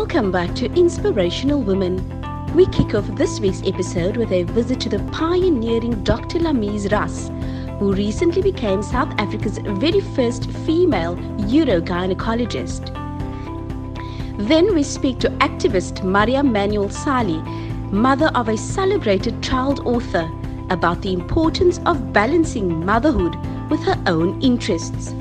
Welcome back to Inspirational Women. We kick off this week's episode with a visit to the pioneering Dr. Lemis Russ, who recently became South Africa's very first female urogynecologist. Then we speak to activist Mariam Manuel, mother of a celebrated child author, about the importance of balancing motherhood with her own interests.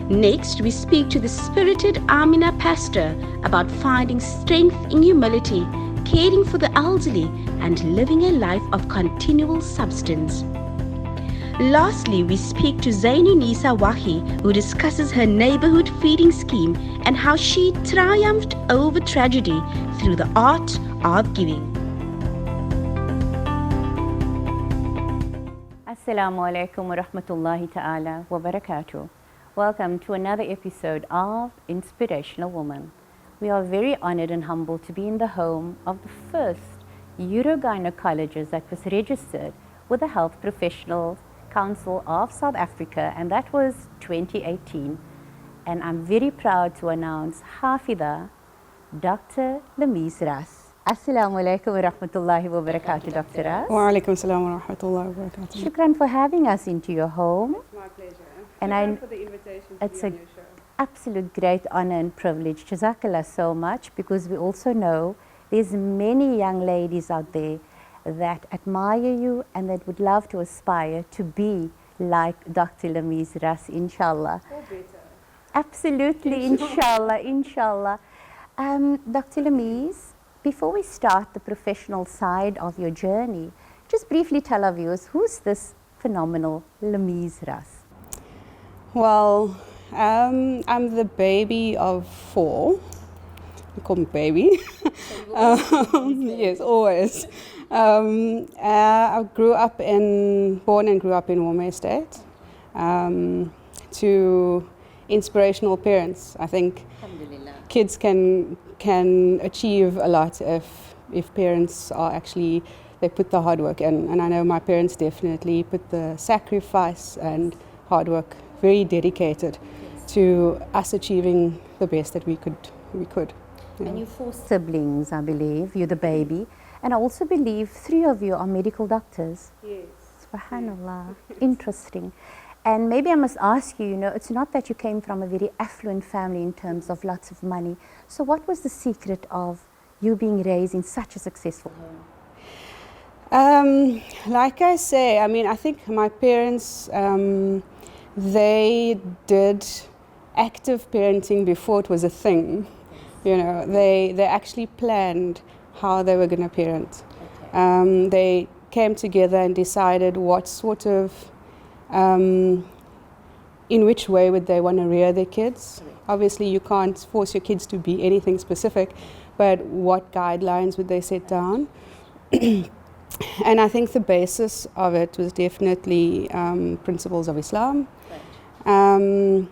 Next, we speak to the spirited Amina pastor about finding strength in humility, caring for the elderly, and living a life of continual substance. Lastly, we speak to Zainunisa Wahi, who discusses her neighborhood feeding scheme and how she triumphed over tragedy through the art of giving. Assalamu alaikum wa rahmatullahi ta'ala wa barakatuh. Welcome to another episode of Inspirational Woman. We are very honored and humbled to be in the home of the first urogynecologist that was registered with the Health Professionals Council of South Africa, and that was 2018. And I'm very proud to announce Hafida, Dr. Lemis Russ. Assalamu alaikum wa rahmatullahi wa barakatuh, Dr. Russ. Wa alaikum assalam wa rahmatullahi wa barakatuh. Shukran for having us into your home. It's my pleasure. And Shukran for the invitation to it's be on a your show. Absolute great honor and privilege. Jazakallah so much, because we also know there's many young ladies out there that admire you and that would love to aspire to be like Dr. Lemis Russ, inshallah. Or better. Absolutely, inshallah, inshallah. Dr. Lemis, before we start the professional side of your journey, just briefly tell our viewers, who's this phenomenal Lemis Russ? Well, I'm the baby of 4. I call me baby. Yes, always. I born and grew up in Warmer Estate. To inspirational parents. I think kids can achieve a lot if parents are actually, they put the hard work in. And I know my parents definitely put the sacrifice and hard work, very dedicated to us achieving the best that we could. Yeah. And you're 4 siblings, I believe. You're the baby. And I also believe 3 of you are medical doctors. Yes. Subhanallah. Interesting. And maybe I must ask you, it's not that you came from a very affluent family in terms of lots of money. So what was the secret of you being raised in such a successful home? Like I say, I think my parents, they did active parenting before it was a thing. They actually planned how they were going to parent. Okay. They came together and decided what sort of, in which way would they want to rear their kids. Correct. Obviously, you can't force your kids to be anything specific, but what guidelines would they set down? And I think the basis of it was definitely principles of Islam. Right.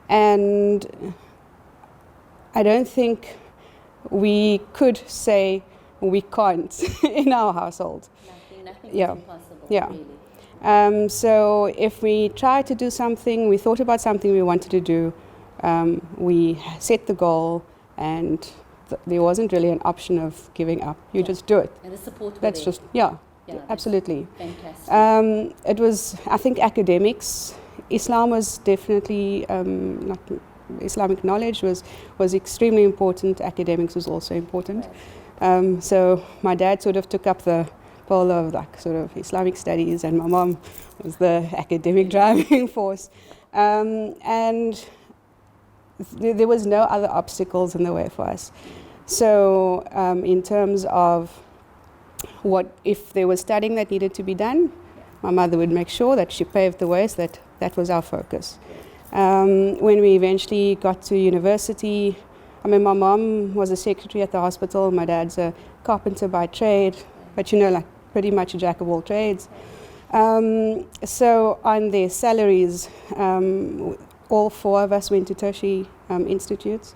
And I don't think we could say we can't in our household. Nothing Yeah. is impossible, Yeah. really. So if we tried to do something, we thought about something we wanted to do, we set the goal, and there wasn't really an option of giving up. You just do it. And the support That's there. just, that's absolutely. Fantastic. It was, I think, academics. Islam was definitely, not Islamic knowledge was extremely important. Academics was also important. Right. So my dad sort of took up the role of sort of Islamic studies, and my mom was the academic driving force. And there was no other obstacles in the way for us. So in terms of what if there was studying that needed to be done, my mother would make sure that she paved the way, so that was our focus. When we eventually got to university, my mom was a secretary at the hospital, my dad's a carpenter by trade, but pretty much a jack of all trades. So on their salaries, all 4 of us went to tertiary institutes.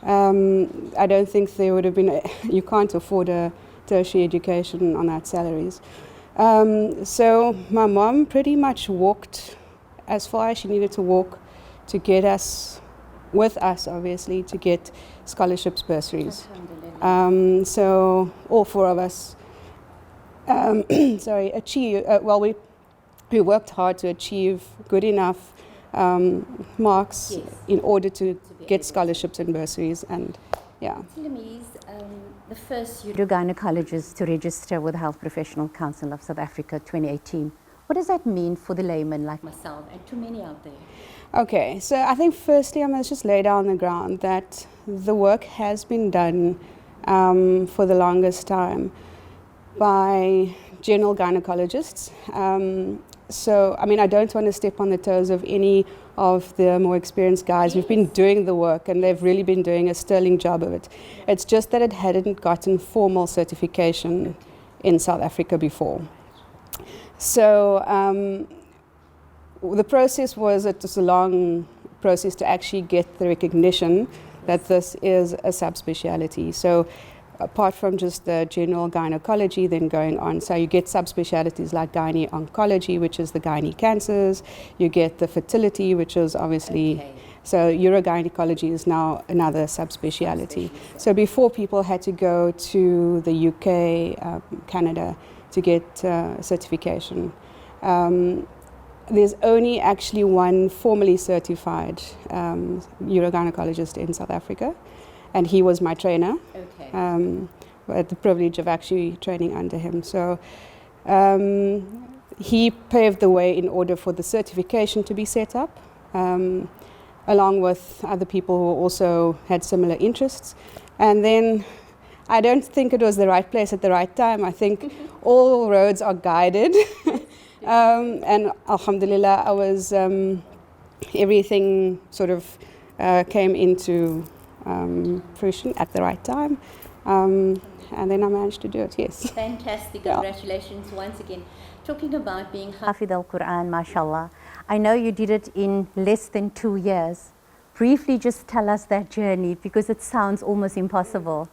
I don't think there would have been, you can't afford a tertiary education on that salaries. So my mom pretty much walked as far as she needed to walk to get us with us, obviously, to get scholarships, bursaries. Alhamdulillah. So all four of us, achieve. We worked hard to achieve good enough marks Yes. in order to be get able scholarships and bursaries, and yeah. Lemis, the first urogynecologist to register with the Health Professional Council of South Africa 2018. What does that mean for the layman like myself and too many out there? Okay, so I think firstly I must just lay down the ground that the work has been done for the longest time by general gynecologists. So, I mean, I don't want to step on the toes of any of the more experienced guys who've been doing the work, and they've really been doing a sterling job of it. It's just that it hadn't gotten formal certification in South Africa before. So the process was, it was a long process to actually get the recognition that this is a subspecialty. So apart from just the general gynecology, then going on, so you get subspecialties like gynae oncology, which is the gynae cancers. You get the fertility, which is obviously, so urogynecology is now another subspecialty. So before, people had to go to the UK, Canada, to get certification. There's only actually one formally certified urogynecologist in South Africa, and he was my trainer. Okay. I had the privilege of actually training under him. So he paved the way in order for the certification to be set up, along with other people who also had similar interests. And then I don't think it was the right place at the right time. I think all roads are guided. And alhamdulillah, I was, everything sort of came into fruition at the right time. And then I managed to do it, yes. Fantastic. Congratulations once again. Talking about being Hafid al-Quran, mashallah. I know you did it in less than 2 years. Briefly just tell us that journey, because it sounds almost impossible.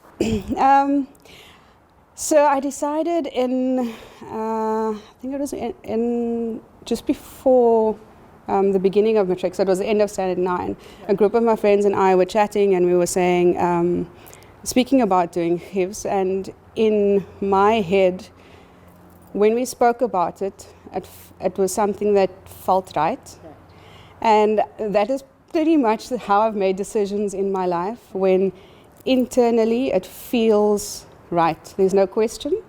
So I decided in, I think it was in just before the beginning of matric, so it was the end of standard 9. A group of my friends and I were chatting, and we were saying, speaking about doing hifz, and in my head, when we spoke about it, it was something that felt right. And that is pretty much how I've made decisions in my life, when internally it feels right. There's no question.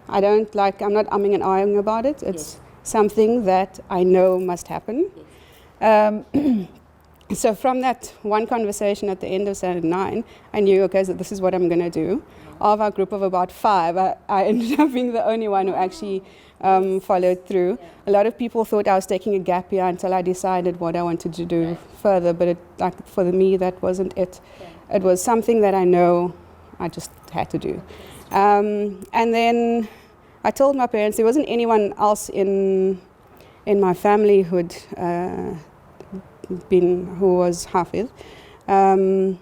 I'm not umming and ahhing about it. It's something that I know must happen. So from that one conversation at the end of standard 9, I knew, okay, so this is what I'm going to do. Of our group of about 5, I ended up being the only one who actually followed through. A lot of people thought I was taking a gap year until I decided what I wanted to do further, but for me, that wasn't it. It was something that I know I just had to do. And then I told my parents, there wasn't anyone else in my family who was Hafiz. When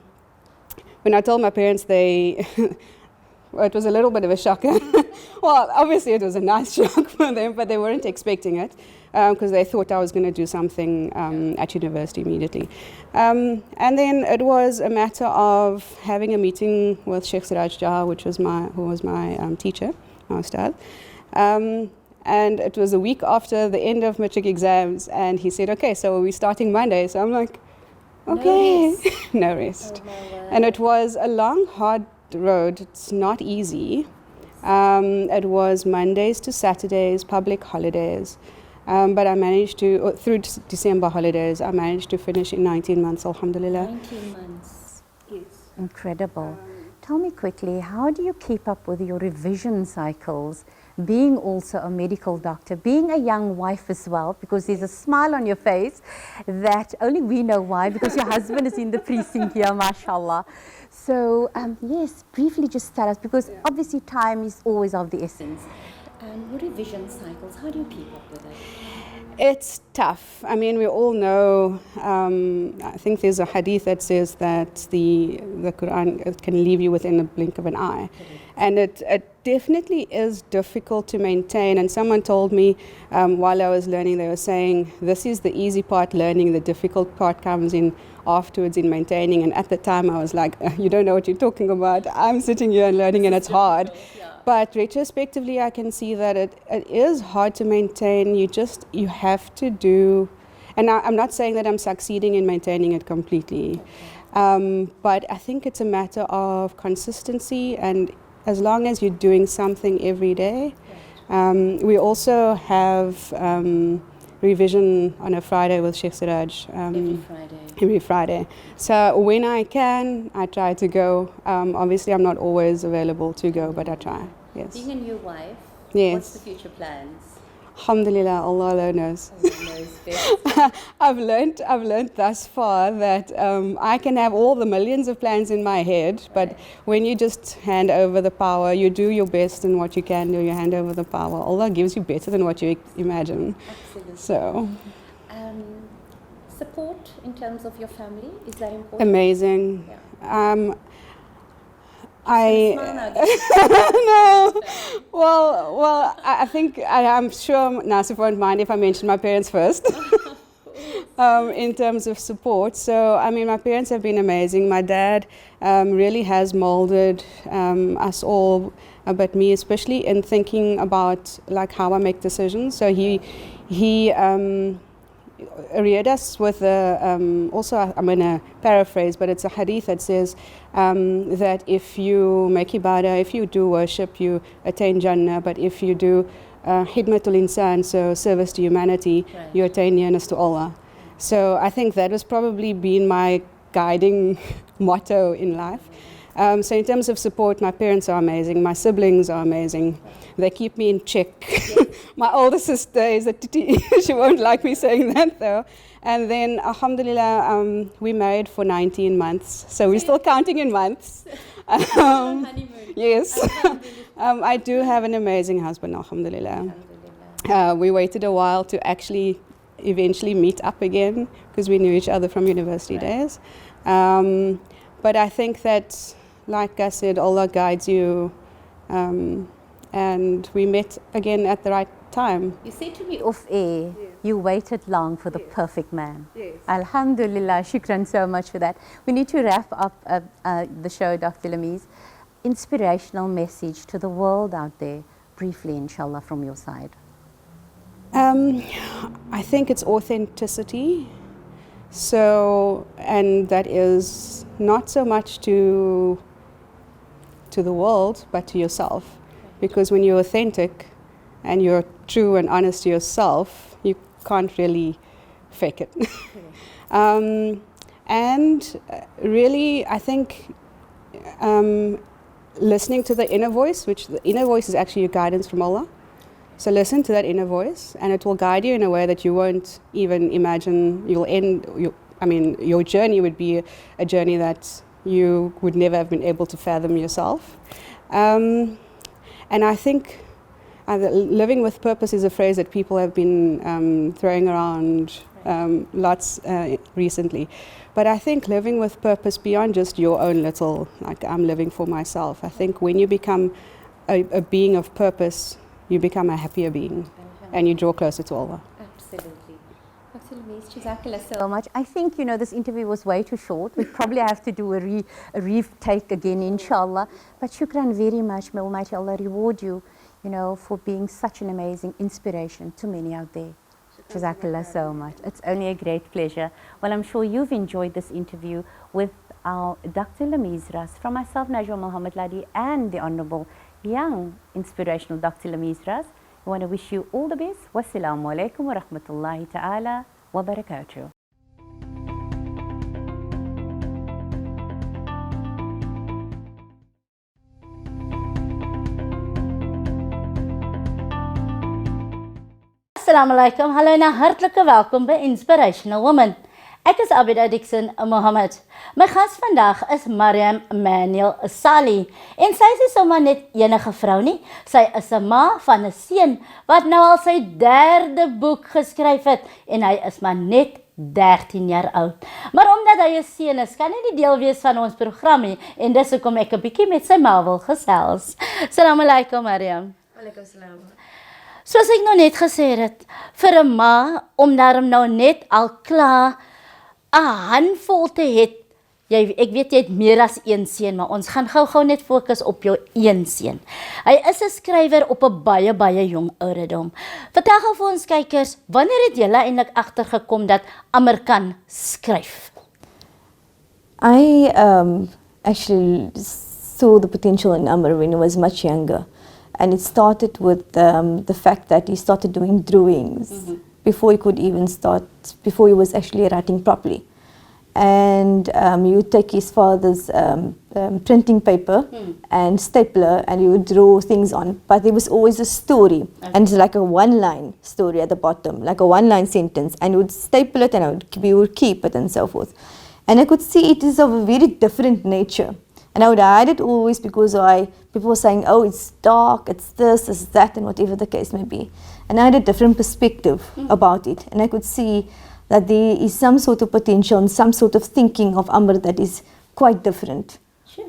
I told my parents, it was a little bit of a shocker. Well, obviously it was a nice shock for them, but they weren't expecting it, because they thought I was going to do something at university immediately. And then it was a matter of having a meeting with Sheikh Siraj Jaha, who was my teacher, my ustad. And it was a week after the end of matric exams, and he said, okay, so we're starting Monday. So I'm like, okay, no rest. And it was a long, hard road. It's not easy. It was Mondays to Saturdays, public holidays. But I managed to, through December holidays, I managed to finish in 19 months, alhamdulillah. 19 months. Yes. Incredible. Tell me quickly, how do you keep up with your revision cycles, being also a medical doctor, being a young wife as well, because there's a smile on your face that only we know why, because your husband is in the precinct here, mashallah. So, yes, briefly just tell us, because obviously time is always of the essence. Your revision cycles, how do you keep up with it? It's tough. I mean, we all know, I think there's a hadith that says that the Quran can leave you within a blink of an eye. And it definitely is difficult to maintain. And someone told me while I was learning, they were saying, this is the easy part learning, the difficult part comes in afterwards in maintaining. And at the time I was like, you don't know what you're talking about. I'm sitting here and learning and it's hard. Yeah. But retrospectively, I can see that it is hard to maintain. You have to do, and I'm not saying that I'm succeeding in maintaining it completely. But I think it's a matter of consistency, and as long as you're doing something every day. We also have revision on a Friday with Sheikh Siraj. Every Friday. So when I can, I try to go. Obviously, I'm not always available to go, but I try. Yes. Being a new wife, Yes. what's the future plans? Alhamdulillah, Allah alone knows. Allah knows best. I've learned thus far that I can have all the millions of plans in my head, but when you just hand over the power, you do your best in what you can do, you hand over the power. Allah gives you better than what you imagine. Absolutely. So, support in terms of your family, is that important? amazing. Yeah. I Smile now, no. Well, I think I'm sure Nasif won't mind if I mention my parents first. In terms of support, so I mean, my parents have been amazing. My dad really has molded us all, but me especially, in thinking about like how I make decisions. So he reared us with also, I'm going to paraphrase, but it's a hadith that says that if you make ibadah, if you do worship, you attain Jannah, but if you do khidmatul insan, so service to humanity, you attain nearness to Allah. So I think that has probably been my guiding motto in life. So in terms of support, my parents are amazing, my siblings are amazing. They keep me in check. My older sister is a titi. She won't like me saying that though. And then, alhamdulillah, we married for 19 months. So we're still counting in months. honeymoon. Yes. I do have an amazing husband, alhamdulillah. We waited a while to actually eventually meet up again because we knew each other from university days. But I think that, like I said, Allah guides you. And we met again at the right time. You said to me off air, you waited long for the perfect man. Yes. Alhamdulillah, shukran so much for that. We need to wrap up the show, Dr. Lemis. Inspirational message to the world out there, briefly, inshallah, from your side. I think it's authenticity. So, and that is not so much to the world, but to yourself. Because when you're authentic and you're true and honest to yourself, you can't really fake it. And really, I think listening to the inner voice, which the inner voice is actually your guidance from Allah. So listen to that inner voice, and it will guide you in a way that you won't even imagine. Your journey would be a journey that you would never have been able to fathom yourself. And I think living with purpose is a phrase that people have been throwing around lots recently. But I think living with purpose beyond just your own little, like I'm living for myself. I think when you become a being of purpose, you become a happier being and you draw closer to Allah. Absolutely. Dr. Lemis, jazakallah so much. I think, this interview was way too short. We probably have to do a retake again, inshallah. But shukran very much. May Almighty Allah reward you, for being such an amazing inspiration to many out there. Jazakallah so much. It's only a great pleasure. Well, I'm sure you've enjoyed this interview with our Dr. Lemis Russ, from myself, Najwa Muhammad Ladi, and the Honorable young inspirational Dr. Lemis Russ. I want to wish you all the best. Wassalamu alaikum wa rahmatullahi ta'ala wa barakatuh. Assalamu alaikum. Hallo en 'n hartlike welkom by Inspirational Woman. Ek is Abida Dixon Mohammed. My gas vandag is Mariam Manuel Sali. En sy is nie sommer net enige vrou nie. Sy is 'n ma van 'n seun wat nou al sy 3de boek geskryf het en hy is maar net 13 jaar oud. Maar omdat hy 'n seun is, kan hy nie deel wees van ons program nie en dis hoekom ek 'n bietjie met sy ma wil gesels. Assalamu alaykum Mariam. Alaikum salam. Soos ek nou net gesê het, vir 'n ma om daarom nou net al klaar 'n handvol te het. Ek weet jy het meer as een seun, maar ons gaan gou net fokus op jou een seun. Hy is 'n skrywer op 'n baie jong ouderdom. Vertel gou vir ons kykers, wanneer het julle eintlik agtergekom dat Amr kan skryf? I actually saw the potential in Amr when he was much younger. And it started with the fact that he started doing drawings before he could even start, before he was actually writing properly. And he would take his father's printing paper and stapler and he would draw things on. But there was always a story. And it's like a one-line story at the bottom, like a one-line sentence. And he would staple it and we would keep it and so forth. And I could see it is of a very different nature. And I would hide it always because people were saying, oh, it's dark, it's this, it's that, and whatever the case may be. And I had a different perspective about it. And I could see that there is some sort of potential and some sort of thinking of Amr that is quite different. Sure.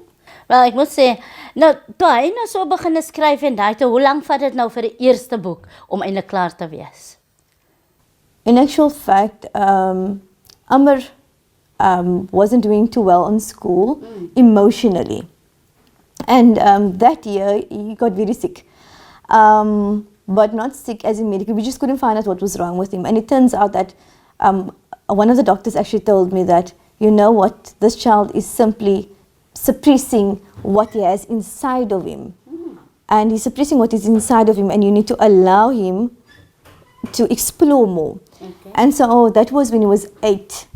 Wel, ek moet sê, nou, toe hy nou so begin skryf en daai toe, hoe lang vat dit nou vir die eerste boek om eintlik klaar te wees? In actual fact, Amr wasn't doing too well in school emotionally. And that year, he got very sick. But not sick as in medical, we just couldn't find out what was wrong with him. And it turns out that one of the doctors actually told me that, you know what, this child is simply suppressing what he has inside of him. And he's suppressing what is inside of him and you need to allow him to explore more. Okay. And so that was when he was 8.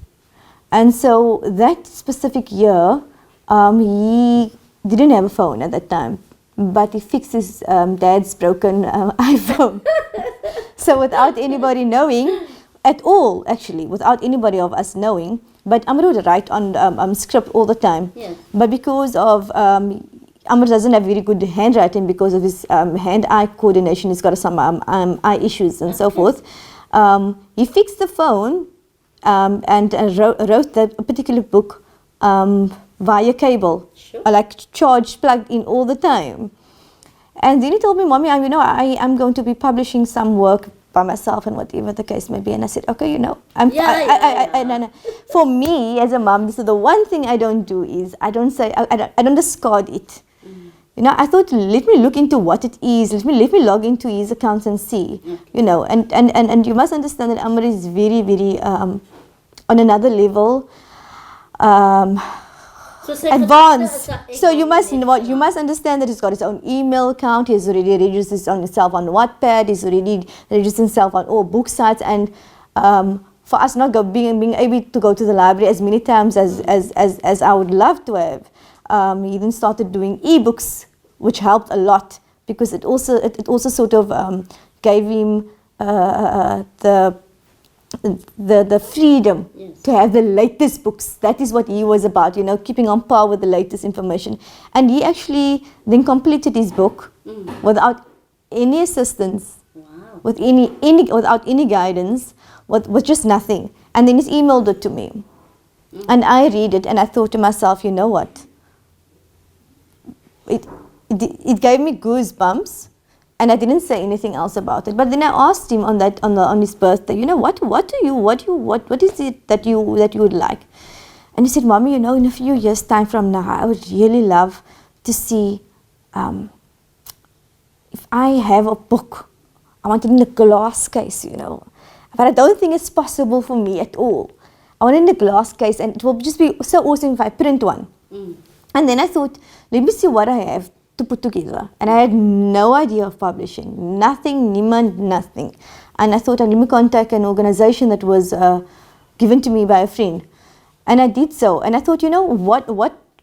And so that specific year, he didn't have a phone at that time, but he fixed his dad's broken iPhone. So without anybody knowing, at all, actually, without anybody of us knowing. But Amr would write on script all the time. Yes. But because of, Amr doesn't have very good handwriting because of his hand-eye coordination. He's got some eye issues and so forth. He fixed the phone and wrote that particular book via cable. Sure. Like charged, plugged in all the time. And then he told me, Mommy, you know, I'm going to be publishing some work by myself and whatever the case may be. And I said, okay, you know, for me as a mom, so the one thing I don't do is I don't discard it. You know, I thought, let me look into what it is. Let me log into his accounts and see. Okay. You know, and you must understand that Amr is very, very on another level. Advanced. So you must understand that he's got his own email account. He's already registered himself on Wattpad. He's already registered himself on all book sites. And for us not being able to go to the library as many times as I would love to have, he then started doing ebooks, which helped a lot because it also sort of gave him the freedom to have the latest books. That is what he was about, you know, keeping on par with the latest information. And he actually then completed his book without any assistance, with without any guidance, with just nothing. And then he's emailed it to me. And I read it and I thought to myself, you know what? It gave me goosebumps. And I didn't say anything else about it. But then I asked him on his birthday, you know, what is it that you would like? And he said, Mommy, you know, in a few years' time from now, I would really love to see if I have a book. I want it in a glass case, you know. But I don't think it's possible for me at all. I want it in a glass case, and it will just be so awesome if I print one. And then I thought, let me see what I have to put together. And I had no idea of publishing. Nothing, niemand, nothing. And I thought, let me contact an organization that was given to me by a friend. And I did so. And I thought, you know, what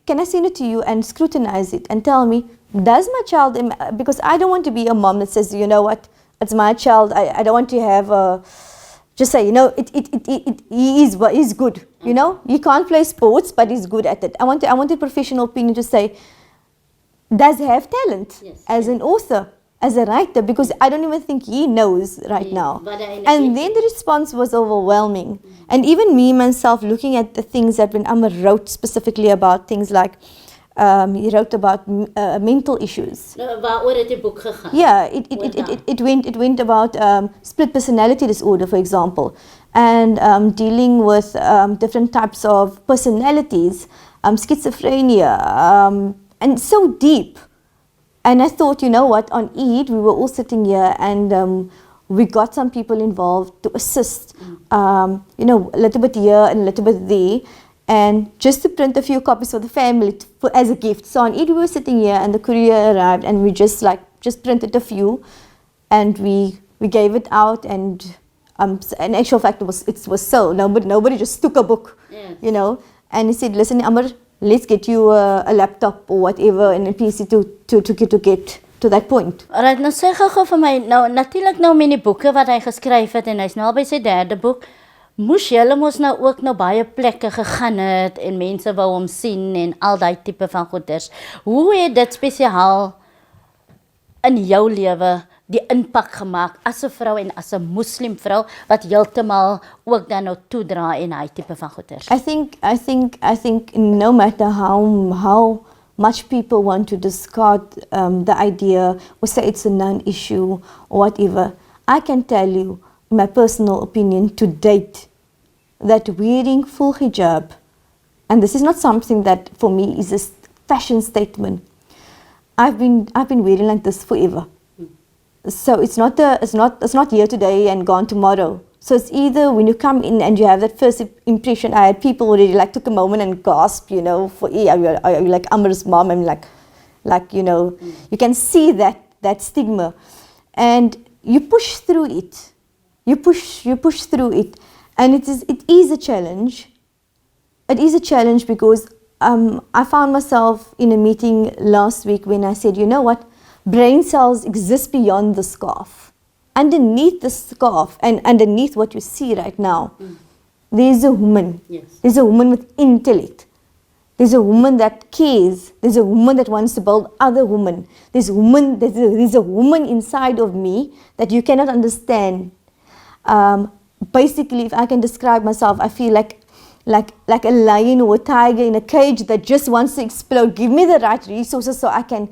can I send it to you and scrutinize it and tell me, does my child, because I don't want to be a mom that says, you know what, it's my child. I don't want to have just say, you know, he is good. You know, he can't play sports, but he's good at it. I want a professional opinion to say, does he have talent as an author? as a writer, because I don't even think he knows right now. And then the response was overwhelming. And even me myself, looking at the things that when Amr wrote specifically about things like, he wrote about mental issues. Waaroor het die boek gegaan? Yeah, it went about split personality disorder, for example, and dealing with different types of personalities, schizophrenia, and so deep. And I thought, you know what, on Eid, we were all sitting here and we got some people involved to assist, you know, a little bit here and a little bit there, and just to print a few copies for the family as a gift. So on Eid, we were sitting here and the courier arrived and we just printed a few and we gave it out, and in actual fact, it was sold. Nobody just took a book, you know, and he said, listen, Amr, let's get you a laptop or whatever and a PC to get to that point. Alright, nou sê gou vir my, nou natuurlik nou met die boeke wat hy geskryf het en hy's nou al by sy 3de boek, moes julle mos nou ook nou baie plekke gegaan het en mense wou hom sien en al daai tipe van goeders. Hoe het dit spesiaal in jou lewe die impak gemaak as 'n vrou en as 'n moslim vrou wat heeltemal ook dan nou toedra en hy tipe van goeders? I think no matter how much people want to discard the idea or say it's a non-issue or whatever, I can tell you, in my personal opinion, to date, that wearing full hijab, and this is not something that for me is a fashion statement. I've been wearing like this forever. So it's not here today and gone tomorrow. So it's either when you come in and you have that first impression. I had people already took a moment and gasped, you know, are you like Amr's mom? I'm like you know, you can see that stigma, and you push through it. You push through it, and it is a challenge. It is a challenge because I found myself in a meeting last week when I said, you know what, brain cells exist beyond the scarf. Underneath the scarf and underneath what you see right now, there's a woman. Yes. There's a woman with intellect. There's a woman that cares. There's a woman that wants to build other women. There's a woman inside of me that you cannot understand. Basically, if I can describe myself, I feel like a lion or a tiger in a cage that just wants to explode. Give me the right resources so I can,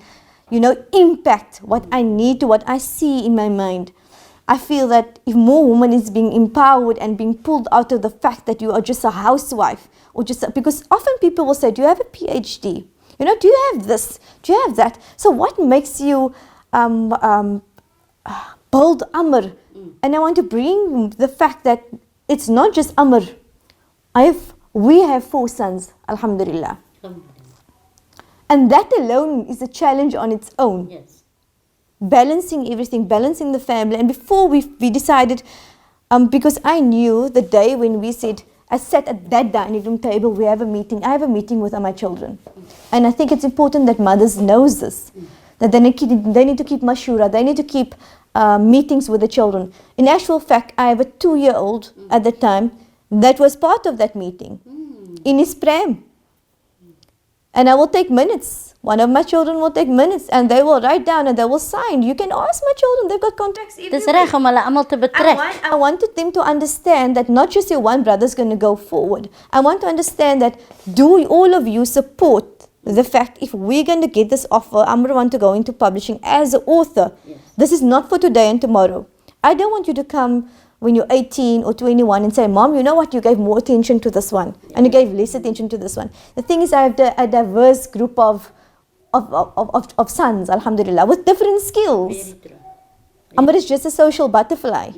you know, impact what I need to, what I see in my mind. I feel that if more women is being empowered and being pulled out of the fact that you are just a housewife, or because often people will say, do you have a PhD? You know, do you have this? Do you have that? So what makes you bold Amr? And I want to bring the fact that it's not just Amr. We have 4 sons, alhamdulillah. And that alone is a challenge on its own. Yes. Balancing everything, balancing the family. And before we decided, because I knew the day when we said, I sat at that dining room table, we have a meeting. I have a meeting with my children. And I think it's important that mothers knows this, that they need to keep mashura, they need to keep meetings with the children. In actual fact, I have a 2-year-old at the time that was part of that meeting in his pram. And I will take minutes. One of my children will take minutes and they will write down and they will sign. You can ask my children, they've got contacts everywhere. Dis reg om hulle almal te betrek. I wanted them to understand that not just your one brother is going to go forward. I want to understand that do all of you support the fact if we're going to get this offer, Amr want to go into publishing as an author. Yes. This is not for today and tomorrow. I don't want you to come when you're 18 or 21 and say, Mom, you know what, you gave more attention to this one and you gave less attention to this one. The thing is, I have a diverse group of sons, alhamdulillah, with different skills. Very true. Amr is just a social butterfly,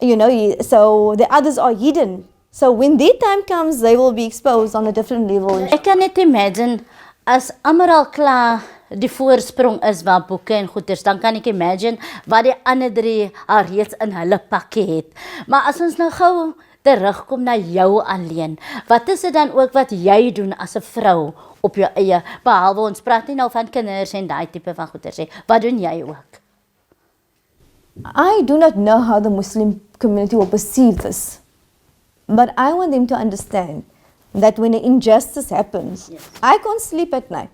you know, so the others are hidden. So when their time comes, they will be exposed on a different level. Ek kan net imagine, as Amr al klaar die voorsprong is waar boeke en goeders, dan kan ek imagine wat die ander 3 al reeds in hulle pakke het. Maar as ons nou gou terugkom na jou alleen, wat is dit dan ook wat jy doen as 'n vrou op jou eie, behalwe ons praat nie nou van kinders en daai tipe van goeders nie, wat doen jy ook? I do not know how the Muslim community will perceive this, but I want them to understand that when an injustice happens, I can't sleep at night.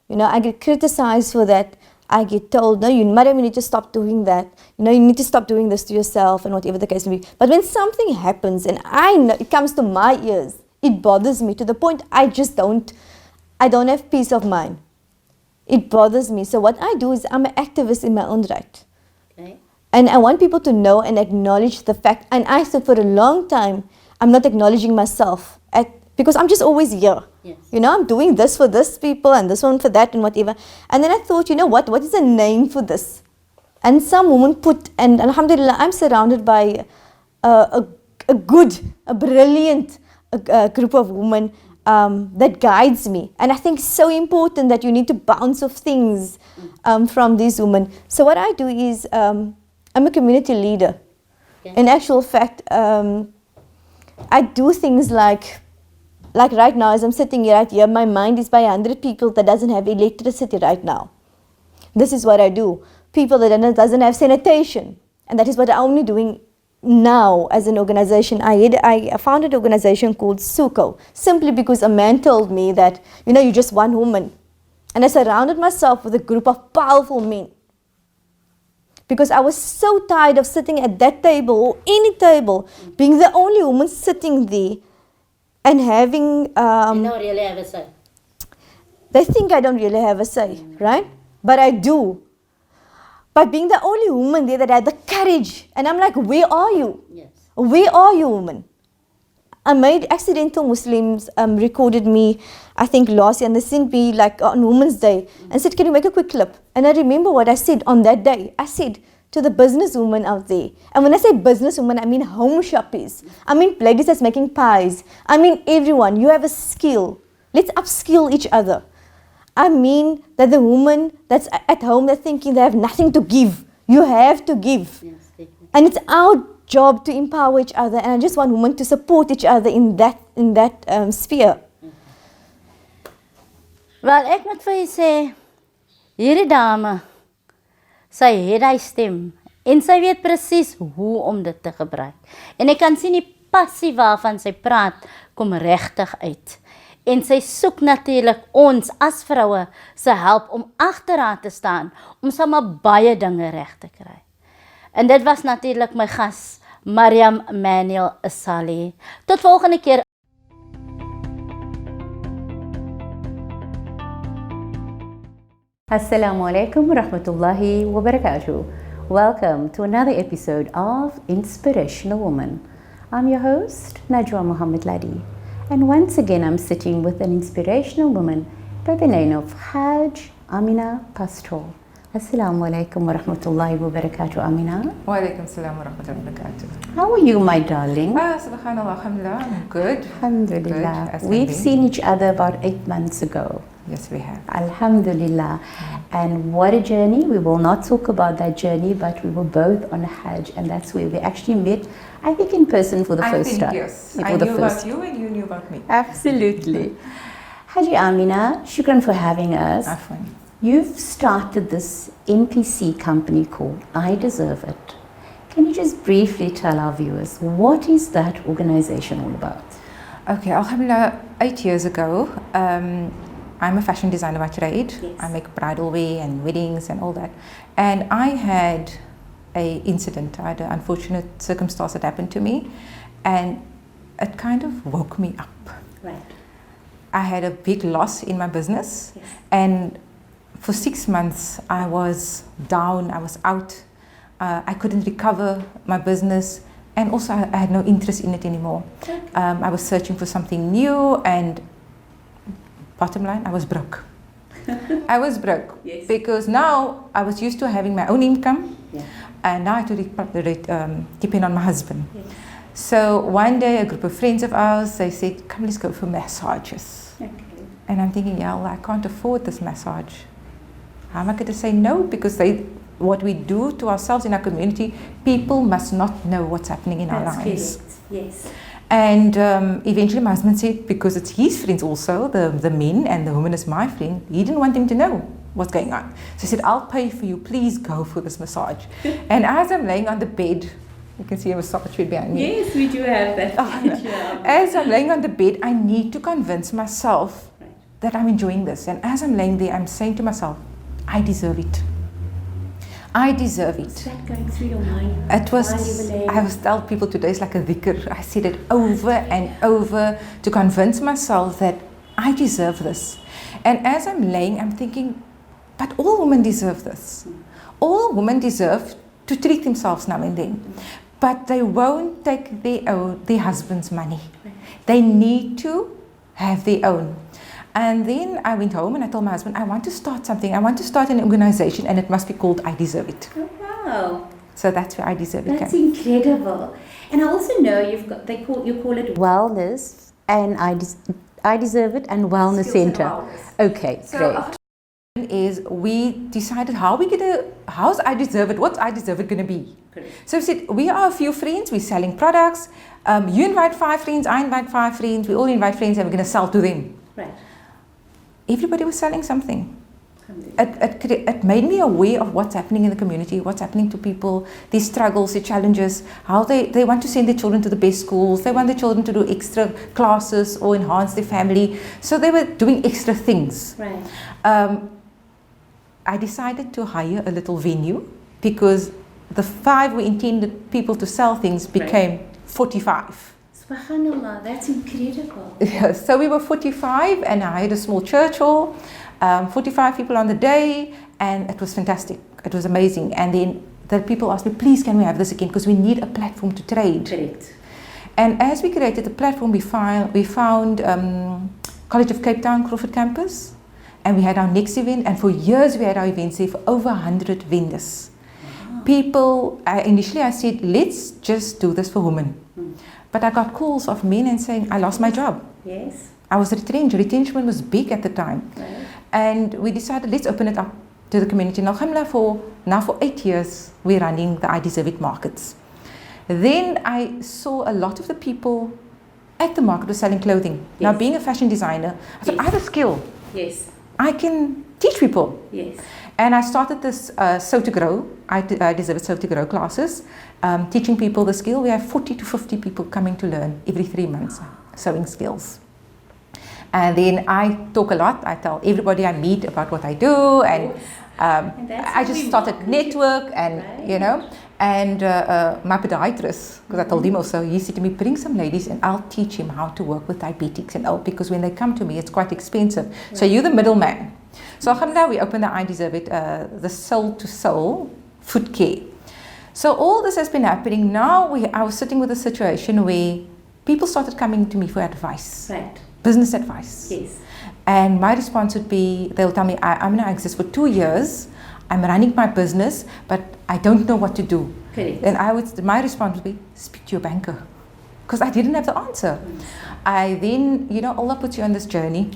You know, I get criticized for that. I get told, no, Mariam, you need to stop doing that. You need to stop doing this to yourself and whatever the case may be. But when something happens and I know it comes to my ears, it bothers me to the point I don't have peace of mind. It bothers me. So what I do is I'm an activist in my own right. Okay. And I want people to know and acknowledge the fact. And I said for a long time, I'm not acknowledging myself because I'm just always here. Yes. I'm doing this for this people and this one for that and whatever. And then I thought, what is a name for this? And some woman put, and alhamdulillah, I'm surrounded by a brilliant group of women that guides me. And I think it's so important that you need to bounce off things from these women. So what I do is, I'm a community leader. Okay. In actual fact, I do things like right now as I'm sitting right here, my mind is by 100 people that doesn't have electricity right now. This is what I do. People that doesn't have sanitation. And that is what I'm only doing now as an organization. I founded an organization called SUKO, simply because a man told me that, you're just one woman. And I surrounded myself with a group of powerful men. Because I was so tired of sitting at that table or any table, being the only woman sitting there and having... You don't really have a say. They think I don't really have a say, right? But I do. But being the only woman there that had the courage, and I'm like, where are you? Yes. Where are you, woman? I made accidental Muslims recorded me, I think last year, and they sent me like on Women's Day and said, can you make a quick clip? And I remember what I said on that day. I said to the businesswomen out there, and when I say businesswomen, I mean home shoppies. I mean ladies that's making pies. I mean everyone, you have a skill. Let's upskill each other. I mean that the woman that's at home that's thinking they have nothing to give. You have to give. Yes, definitely. And it's our job to empower each other, and I just want women to support each other in that sphere. Wel, ek moet vir jy sê, hierdie dame, sy het hy stem en sy weet presies hoe om dit te gebruik. En ek kan sien die passie waarvan sy praat kom regtig uit. En sy soek natuurlik ons as vroue se help om agteraan te staan om sommer baie dinge reg te kry. En dit was natuurlik my gas Mariam Manuel Asali. Tot volgende keer. Assalamu alaikum wa rahmatullahi wa barakatuh. Welcome to another episode of Inspirational Woman. I'm your host, Najwa Muhammad Ladi. And once again, I'm sitting with an inspirational woman by the name of Haj Amina Pastor. Assalamu alaikum wa rahmatullahi wa barakatuh, Amina. Wa alaikum salam wa rahmatullahi wa barakatuh. How are you, my darling? Subhanallah, alhamdulillah, I'm good. Alhamdulillah. Good, We've seen each other about 8 months ago. Yes, we have. Alhamdulillah. And what a journey. We will not talk about that journey, but we were both on a Hajj, and that's where we actually met, I think, in person for the first time. Yes. For I the knew first. about you and you knew about me. Absolutely. Haji Amina, shukran for having us. Afwan. You've started this NPC company called I Deserve It. Can you just briefly tell our viewers, what is that organization all about? Okay, alhamdulillah, 8 years ago, I'm a fashion designer by trade. Yes. I make bridal wear and weddings and all that. And I had an incident. I had an unfortunate circumstance that happened to me, and it kind of woke me up. Right. I had a big loss in my business, Yes. and for 6 months I was down, I was out, I couldn't recover my business, and also I had no interest in it anymore. Okay. I was searching for something new, and bottom line, I was broke. I was broke. Yes. Because now I was used to having my own income, Yeah. and now I had to depend on my husband. Yes. So one day a group of friends of ours, they said, come, let's go for massages. Okay. And I'm thinking, yeah, well, I can't afford this massage. How am I going to say no? Because what we do to ourselves in our community, people must not know what's happening in our lives. Correct. Yes. And eventually my husband said, because it's his friends also, the men, and the woman is my friend, he didn't want him to know what's going on. So he said, I'll pay for you, please go for this massage. And as I'm laying on the bed, you can see a massage bed behind me. Yes, we do have that. As I'm laying on the bed, I need to convince myself that I'm enjoying this. And as I'm laying there, I'm saying to myself, I deserve it. I deserve it. What's that going through your mind? It was, while you were laying? I was tell people today it's like a dhikr. I said it over and over to convince myself that I deserve this. And as I'm laying, I'm thinking, but all women deserve this. All women deserve to treat themselves now and then. But they won't take their husband's money. They need to have their own. And then I went home and I told my husband, I want to start something. I want to start an organization and it must be called I Deserve It. Oh, wow. So that's where I Deserve It That's came. incredible. And I also know you call it wellness, and I Deserve It and Wellness Skills and Center. wellness. Okay, So great. after is we decided how's I Deserve It, what's I Deserve It going to be? Correct. So we said, we are a few friends, we're selling products, you invite 5 friends, I invite 5 friends, we all invite friends and we're going to sell to them. Right. Everybody was selling something. It made me aware of what's happening in the community, what's happening to people, their struggles, their challenges, how they want to send their children to the best schools, they want their children to do extra classes or enhance their family. So they were doing extra things. Right. I decided to hire a little venue because the 5 we intended people to sell things became 45. Subhanallah, that's incredible. Yeah, so we were 45 and I had a small church hall, 45 people on the day, and it was fantastic. It was amazing. And then the people asked me, please can we have this again, because we need a platform to trade. Correct. And as we created the platform, we found College of Cape Town, Crawford campus, and we had our next event, and for years we had our events there for over 100 vendors. Wow. People, initially I said, let's just do this for women. But I got calls of men and saying, I lost my job. Yes. I was retrenched. Retrenchment was big at the time. Right. And we decided, let's open it up to the community. Now for 8 years, we're running the I Deserve It markets. Then I saw a lot of the people at the market were selling clothing. Yes. Now being a fashion designer, I thought, I have a skill. Yes. I can teach people. Yes. And I started this Sew to Grow, I Deserve It Sew to Grow classes, teaching people the skill. We have 40 to 50 people coming to learn every 3 months, sewing skills. And then I talk a lot. I tell everybody I meet about what I do, and I just started network, and right. you know. And my podiatrist, because I told him also, he said to me, bring some ladies and I'll teach him how to work with diabetics and all, because when they come to me, it's quite expensive. Right. So you're the middleman. So alhamdulillah, we opened the I Deserve It, the soul to soul food care. So all this has been happening. Now I was sitting with a situation where people started coming to me for advice. Right. Business advice. Yes. And my response would be, they'll tell me, I'm going to exist for 2 years. I'm running my business, but I don't know what to do. Correct. And my response would be, speak to your banker. Because I didn't have the answer. I then, Allah puts you on this journey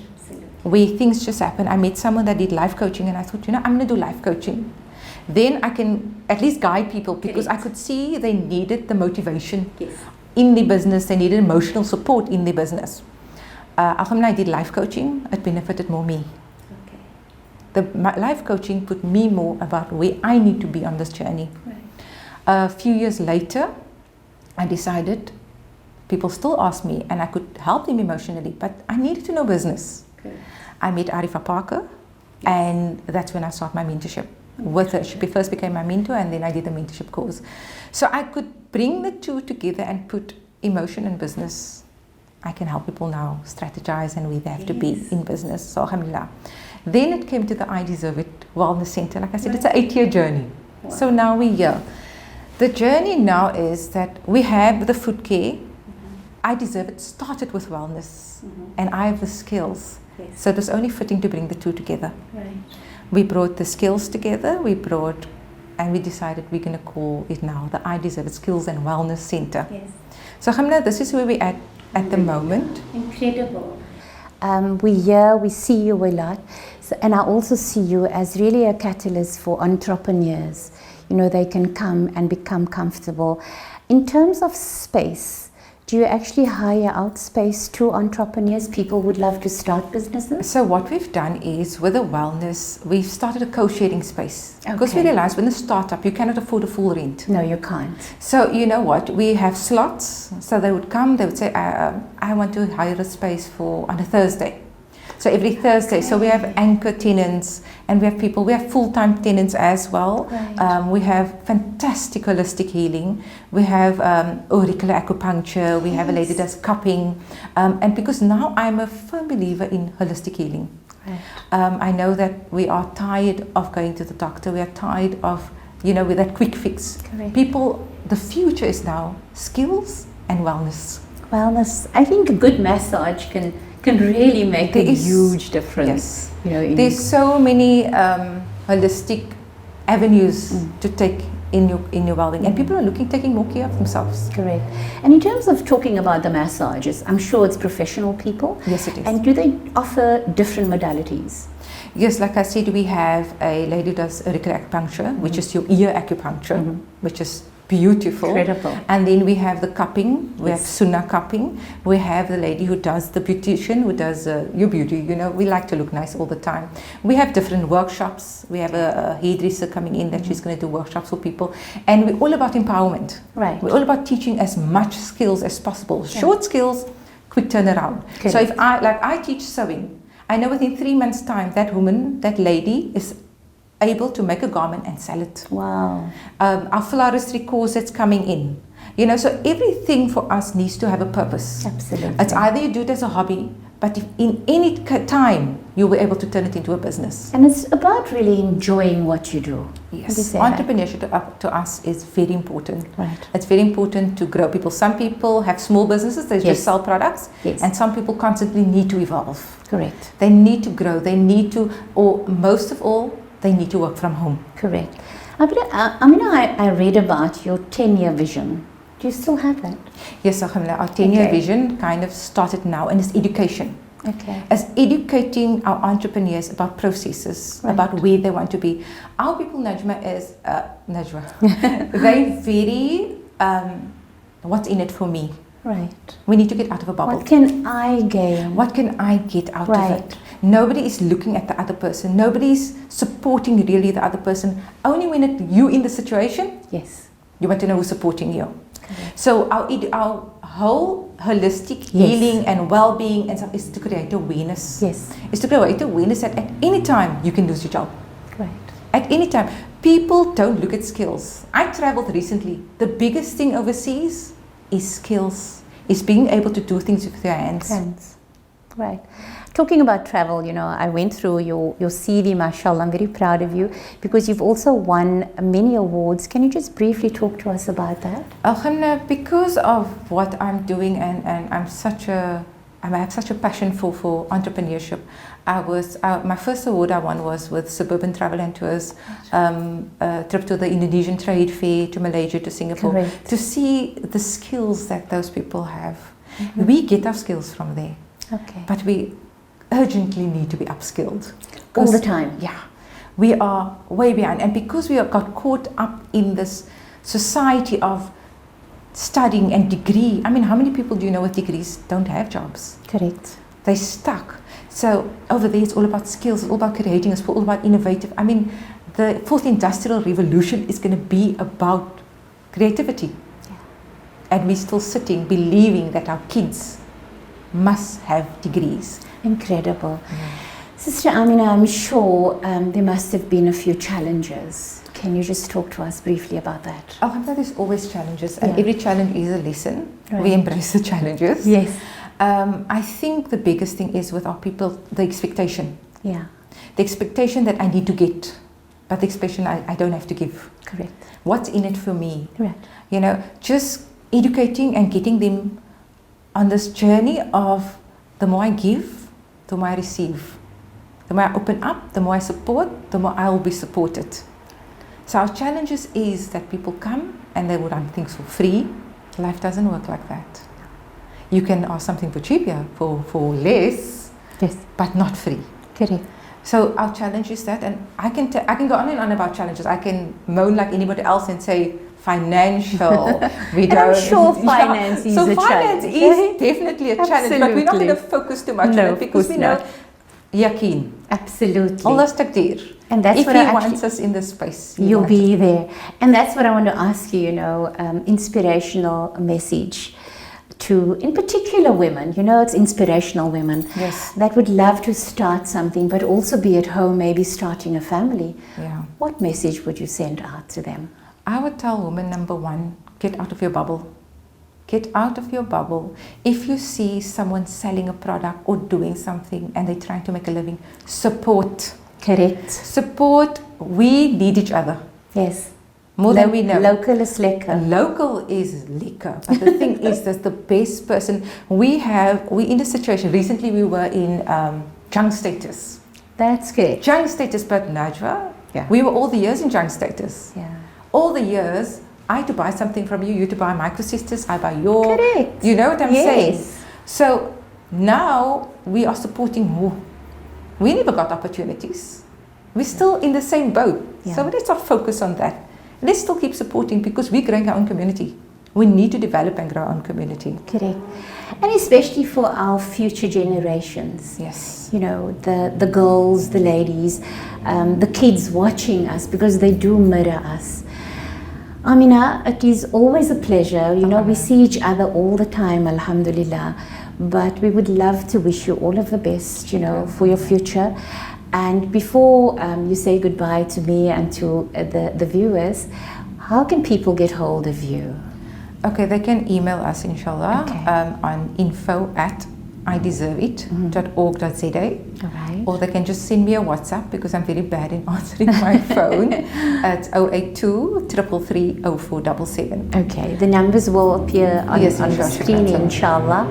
where things just happen. I met someone that did life coaching, and I thought, I'm going to do life coaching. Then I can at least guide people, because I could see they needed the motivation in their business. They needed emotional support in their business. Alhamdulillah, I did life coaching. It benefited more me. My life coaching put me more about where I need to be on this journey. Right. A few years later, I decided, people still ask me, and I could help them emotionally, but I needed to know business. Okay. I met Arifa Parker, and that's when I started my mentorship with her. She first became my mentor, and then I did the mentorship course. So I could bring the two together and put emotion and business. I can help people now strategize and where they have to be in business. So alhamdulillah. Then it came to the I Deserve It Wellness Center. Like I said, it's an 8-year journey. Wow. So now we're here. The journey now is that we have the food care. I Deserve It started with wellness, and I have the skills. Yes. So it was only fitting to bring the two together. Right. We brought the skills together, and we decided we're going to call it now the I Deserve It Skills and Wellness Center. Yes. So Hamna, this is where we're at the moment. Incredible. We see you a lot, and I also see you as really a catalyst for entrepreneurs. They can come and become comfortable. In terms of space, do you actually hire out space to entrepreneurs? People would love to start businesses? So what we've done is, with the wellness, we've started a co-sharing space. Because we realized when a startup, you cannot afford a full rent. No, you can't. So you know what? We have slots. So they would come, they would say, I want to hire a space on a Thursday. So every Thursday. So we have anchor tenants, and we have full-time tenants as well. Right. We have fantastic holistic healing. We have auricular acupuncture. We have a lady that does cupping. And because now I'm a firm believer in holistic healing. Right. I know that we are tired of going to the doctor. We are tired of, with that quick fix. Correct. People, the future is now skills and wellness. Wellness. I think a good massage can really make a huge difference. Yes. There's so many holistic avenues to take in your well-being, and people are taking more care of themselves. Correct. And in terms of talking about the massages, I'm sure it's professional people. Yes, it is. And do they offer different modalities? Yes, like I said, we have a lady who does auricular acupuncture, which is your ear acupuncture, which is beautiful. Incredible. And then we have the cupping, we have Sunna cupping, we have the lady who does the beautician, who does your beauty, we like to look nice all the time. We have different workshops, we have a hairdresser coming in that she's going to do workshops for people, and we're all about empowerment. Right. We're all about teaching as much skills as possible, short skills, quick turnaround. Correct. So if I teach sewing, I know within 3 months' time that woman, that lady is able to make a garment and sell it. Wow. Our floristry course that's coming in. So everything for us needs to have a purpose. Absolutely. It's either you do it as a hobby, but if in any time you'll be able to turn it into a business. And it's about really enjoying what you do. Yes. Would you say that? Entrepreneurship to us is very important. Right. It's very important to grow people. Some people have small businesses, they just sell products. Yes. And some people constantly need to evolve. Correct. They need to grow. They need to, or most of all, they need to work from home. Correct. Amina, I read about your 10-year vision. Do you still have that? Yes, alhamdulillah. Our 10-year vision kind of started now, and it's education. Okay. As educating our entrepreneurs about processes, about where they want to be. Our people, Najma, they're very, what's in it for me? Right. We need to get out of a bubble. What can I gain? What can I get out of it? Nobody is looking at the other person. Nobody is supporting really the other person. Only when you in the situation, Yes. you want to know who's supporting you. So our whole holistic healing and well-being and stuff is to create awareness. Yes. Is to create awareness that at any time you can lose your job. Right. At any time. People don't look at skills. I traveled recently. The biggest thing overseas is skills. Is being able to do things with your hands. Right. Talking about travel, I went through your CV, mashallah. I'm very proud of you because you've also won many awards. Can you just briefly talk to us about that? Alhamdulillah, because of what I'm doing and I have such a passion for entrepreneurship. My first award I won was with Suburban Travel and Tours, a trip to the Indonesian Trade Fair, to Malaysia, to Singapore, Correct. to see the skills that those people have. We get our skills from there. Okay. But we urgently need to be upskilled. All the time. Yeah. We are way behind. And because we got caught up in this society of studying and degree, how many people do you know with degrees don't have jobs? Correct. They're stuck. So over there it's all about skills, it's all about creating, it's all about innovative. The fourth industrial revolution is going to be about creativity. Yeah. And we're still sitting believing that our kids must have degrees. Incredible. Sister Amina, I'm sure there must have been a few challenges. Can you just talk to us briefly about that? Alhamdulillah, there's always challenges, and every challenge is a lesson. We embrace the challenges. Yes. I think the biggest thing is with our people, the expectation. Yeah. The expectation that I need to get, but the expectation I don't have to give. Correct. What's in it for me? Right. Just educating and getting them on this journey of the more I give, the more I receive. The more I open up, the more I support, the more I will be supported. So our challenges is that people come and they will run things for free. Life doesn't work like that. You can ask something for cheaper, for less, Yes. but not free. Correct. So our challenge is that, and I can go on and on about challenges. I can moan like anybody else and say financial. I'm sure finance is so a finance challenge. is definitely a challenge, but we're not going to Absolutely. focus too much No, on it of because course we know not. yaqeen. Absolutely. Allah's taqdeer. And that's if what He I wants us in this space, He You'll wants us. be there. And that's what I want to ask you, inspirational message. to, in particular, women? You know, it's inspirational women Yes. that would love to start something, but also be at home, maybe starting a family. Yeah. What message would you send out to them? I would tell women, number one, get out of your bubble. Get out of your bubble. If you see someone selling a product or doing something and they're trying to make a living, support. Correct. Support. We need each other. Yes. More than we know. Local is lekker. Local is liquor. But the thing is, that's the best person. We in a situation, recently we were in junk status. That's good. Junk status, but Najwa, Yeah. we were all the years in junk status. Yeah. All the years, I had to buy something from you, you to buy micro sisters, I buy your. Correct. You know what I'm saying? Yes. So now we are supporting more. We never got opportunities. We're still in the same boat. Yeah. So let's not focus on that. Let's still keep supporting because we're growing our own community. We need to develop and grow our own community. Correct. And especially for our future generations. Yes. You know, the girls, the ladies, the kids watching us because they do mirror us. Amina, it is always a pleasure. You know, we see each other all the time, alhamdulillah. But we would love to wish you all of the best, you know, for your future. And before you say goodbye to me and to the viewers, how can people get hold of you? Okay, they can email us, inshallah, Okay. on info@ideserveit.org.za. All right. Or they can just send me a WhatsApp because I'm very bad in answering my phone at 082 333 0477. Okay, the numbers will appear on, Yes, on the inshallah. screen, inshallah.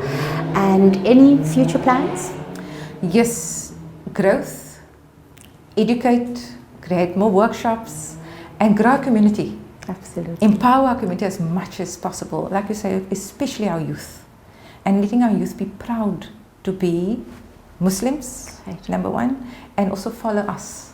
And any future plans? Yes, growth, educate, create more workshops, and grow our community. Absolutely. Empower our community as much as possible. Like you say, especially our youth. And letting our youth be proud to be Muslims, Right. number one, and also follow us.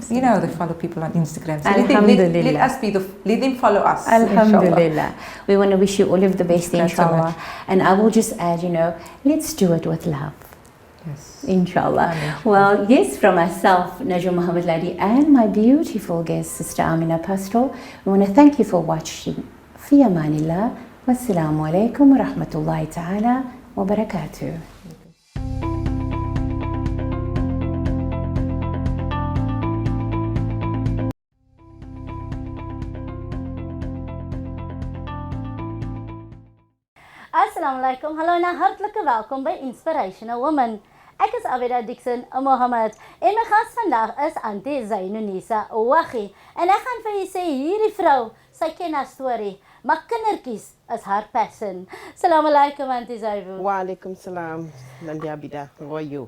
You know, they follow people on Instagram. So Alhamdulillah. let us be let them follow us. Alhamdulillah. We want to wish you all of the best, Thanks so inshallah. much. And I will just add, you know, let's do it with love. Yes. Inshallah. Amen. Well, yes, from myself, Najwa Muhammad Ladi, and my beautiful guest, Sister Amina Pastor, we want to thank you for watching. Fi amanillah. Wassalamu alaikum wa rahmatullahi ta'ala wa barakatuh. Assalamualaikum. Hallo en hartlike welkom by Inspirational Woman. Ek is Abida Dixon Mohammed en my gas vandag is Auntie Zainunisa Ouaghi. En ek gaan vir julle sê hierdie vrou, sy ken haar storie, maar kindertjies is haar passion. Assalamualaikum Auntie Zainu. Wa alaikum salam. Nandi Abida, how are you?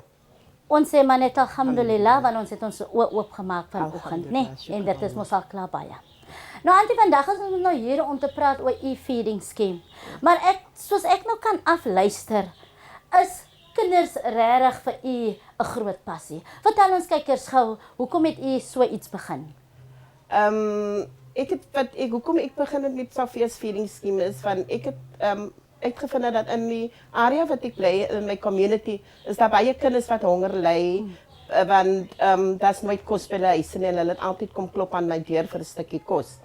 Ons sê maar net alhamdulillah want ons het ons oopgemaak vanoggend, né? Alhamdulillah, En dit is mos al klaar baie. Nou Auntie, vandag is ons nou hier om te praat oor e-feeding scheme. Maar soos ek nou kan afluister, is kinders regtig vir u 'n groot passie. Vertel ons kykers gou, hoekom het u so iets begin? Hoekom ek begin het met Safia's feeding scheme is van ek het uitgevind dat in die area wat ek bly in my community is daar baie kinders wat honger ly want daar's nooit kos by hulle huise nie en hulle het altyd kom klop aan my deur vir 'n stukkie kos.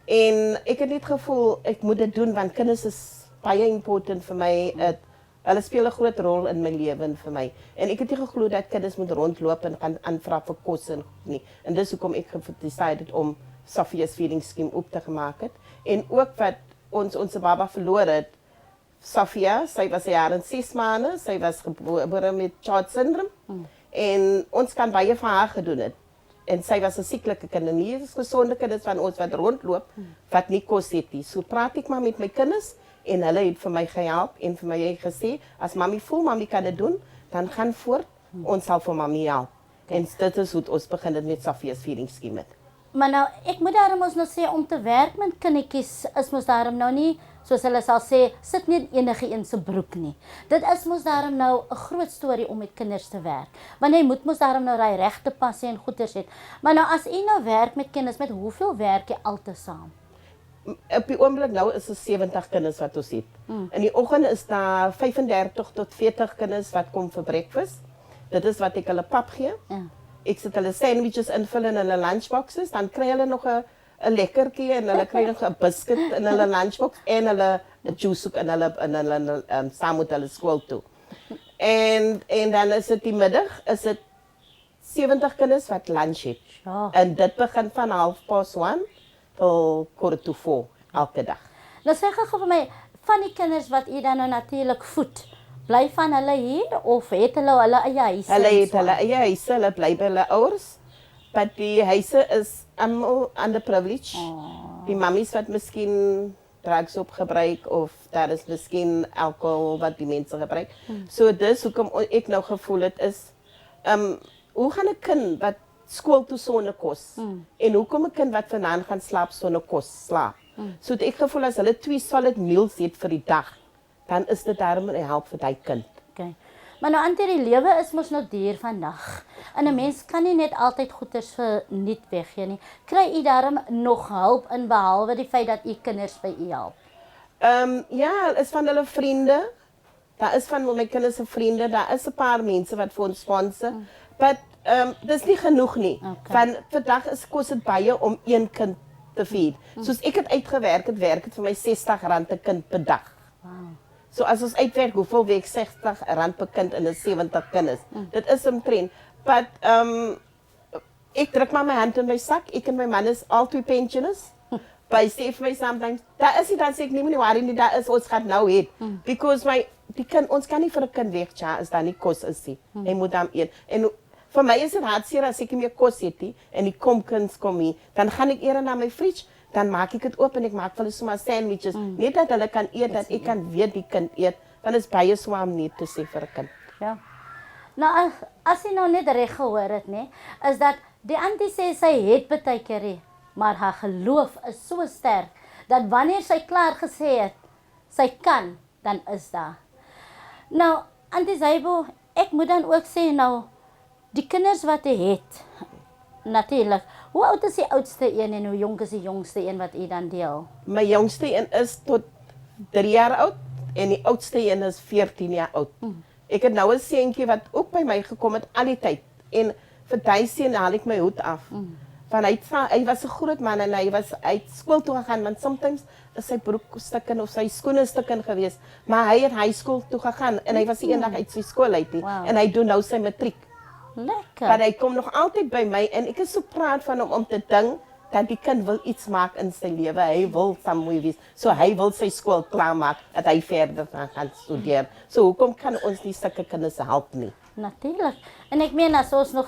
En ek het net gevoel ek moet dit doen want kinders is baie important vir my. Hulle speel 'n groot rol in my lewe en vir my. En ek het nie geglo dat kinders moet rondloop en gaan aanvra vir kos en nie. En dis hoekom ek decided om Safia's feeding scheme op te gemaak het. En ook wat ons baba verloor het. Safia, sy was 'n jaar en 6 maande, sy was gebore met Child syndrome. En ons kan baie vir haar gedoen het. En sy was 'n sieklike kind en nie is gesonde kinders van ons wat rondloop wat nie kos het nie. So praat ek maar met my kinders en hulle het vir my gehelp en vir my gesê as mami voel mami kan dit doen, dan gaan voort. Ons sal vir mami help. En dit is hoe ons begin het met Safia's feeding scheme. Maar nou, ek moet daarom ons nou sê om te werk met kindertjies is mos daarom nou nie, soos hulle sal sê, sit nie enige een se broek nie. Dit is mos daarom nou 'n groot storie om met kinders te werk. Want jy moet mos daarom nou daai regte passie en goeders het. Maar nou as u nou werk met kinders, met hoeveel werk jy altesaam? Op die oomblik nou is er 70 kinders wat ons het. In die oggend is daar 35 tot 40 kinders wat kom vir breakfast. Dit is wat ek hulle pap gee. Ja. Ek sit hulle sandwiches invul in hulle lunchboxes, dan kry hulle nog 'n 'n lekkertjie en hulle kry nog 'n biscuit in hulle lunchbox en hulle 'n juice ook in hulle saam met hulle skool toe. En dan is dit die middag, is dit 70 kinders wat lunch het. Ja. En dit begin van 1:30 tot 3:45 elke dag. Nou sê gou vir my, van die kinders wat u dan nou natuurlik voed, bly van hulle hier of het hulle eie huise? Hulle en het so hulle aan? eie huise, hulle bly by hulle ouers. Maar die huise is almal underprivileged. Die mammies wat miskien drugs op gebruik of daar is miskien alcohol wat die mense gebruik. So dis hoekom ek nou gevoel het is, hoe gaan 'n kind wat skool toe sonder kos en hoekom 'n kind wat vanaand gaan slaap sonder kos slaap. So het ek gevoel as hulle 2 solid meals het vir die dag, dan is dit daarom 'n help vir daai kind. Okay. Maar nou Antie, die lewe is mos nou duur vandag. En 'n mens kan nie net altyd goeders verniet weggee nie. Kry u daarom nog hulp in behalwe die feit dat u kinders by u help? Ja, is van hulle vriende. Daar is van my kinders se vriende, daar is 'n paar mense wat vir ons sponsor. But dis nie genoeg nie. Okay. Van vandag kos dit baie om een kind te feed. Soos ek het uitgewerk, werk dit vir my R60 'n kind per dag. Wow. So as ons uitwerk hoeveel week R60 per kind en 'n 70 kinders. Dit is 'n trend. But ek druk maar my hand in my sak. Ek en my man is al 2 pensioners. By sê vir my sometimes, daar is dit dan sê ek nie meer waar nie, daar is ons gaan nou hê. Because ons kan nie vir 'n kind wegcha as daar nie kos is nie. Hy moet dan eet. En vir my is dit hartseer as ek nie meer kos het nie en die kinders kom hier, dan gaan ek eerder na my fridge, dan maak ek dit oop en ek maak vir hulle sommer sandwiches, net dat hulle kan eet, dat ek kan weet die kind eet, dan is baie swaar om nie te sê vir 'n kind. Ja. Nou as jy nou net reg gehoor het, nê, is dat die Antie sê sy het baie keer, maar haar geloof is so sterk dat wanneer sy klaar gesê het, sy kan, dan is daar. Nou, Antie Zaibo, ek moet dan ook sê nou, die kinders wat jy het, natuurlik, hoe oud is die oudste een en hoe jonk is die jongste een wat u dan deel? My jongste een is tot 3 jaar oud en die oudste een is 14 jaar oud. Ek het nou 'n seentjie wat ook by my gekom het al die tyd en vir daai seun haal ek my hoed af. Van hy was 'n groot man en hy was uit skool toe gegaan, want sometimes is sy broek stukken of sy skoene stukken geweest, maar hy het high school toe gegaan en hy was eendag uit sy skool uit Wow. en hy doen nou sy matriek. Lekker. Maar hy kom nog altyd by my en ek is so proud van hom om te dink dat die kind wil iets maak in sy lewe. Hy wil somewhere wees. So hy wil sy skool klaarmaak dat hy verder gaan studeer. So hoekom kan ons nie sulke kinders help nie? Natuurlijk. En ek meen as ons nog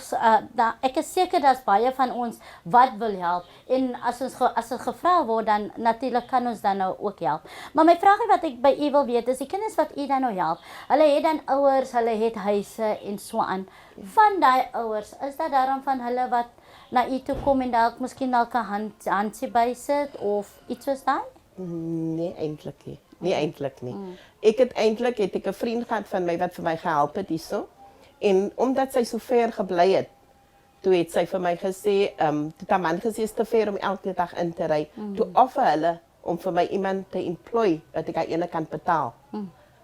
ek is seker daar's baie van ons wat wil help en as ons gevra word dan natuurlik kan ons dan nou ook help. Maar my vraagie wat ek by u wil weet is die kinders wat u dan nou help. Hulle het dan ouers, hulle het huise en so aan. Van daai ouers, is dat daarom van hulle wat na u toe kom en dalk miskien dalk 'n handjie bysit of iets soos daai? Nee, eintlik nie. Nee, eintlik nie. Ek het 'n vriend gehad van my wat vir my gehelp het hierso. En omdat sy so ver gebly het, toe het sy vir my gesê, toe haar man gesê is te ver om elke dag in te ry, toe offer hulle om vir my iemand te employ wat ek aan ene kant betaal.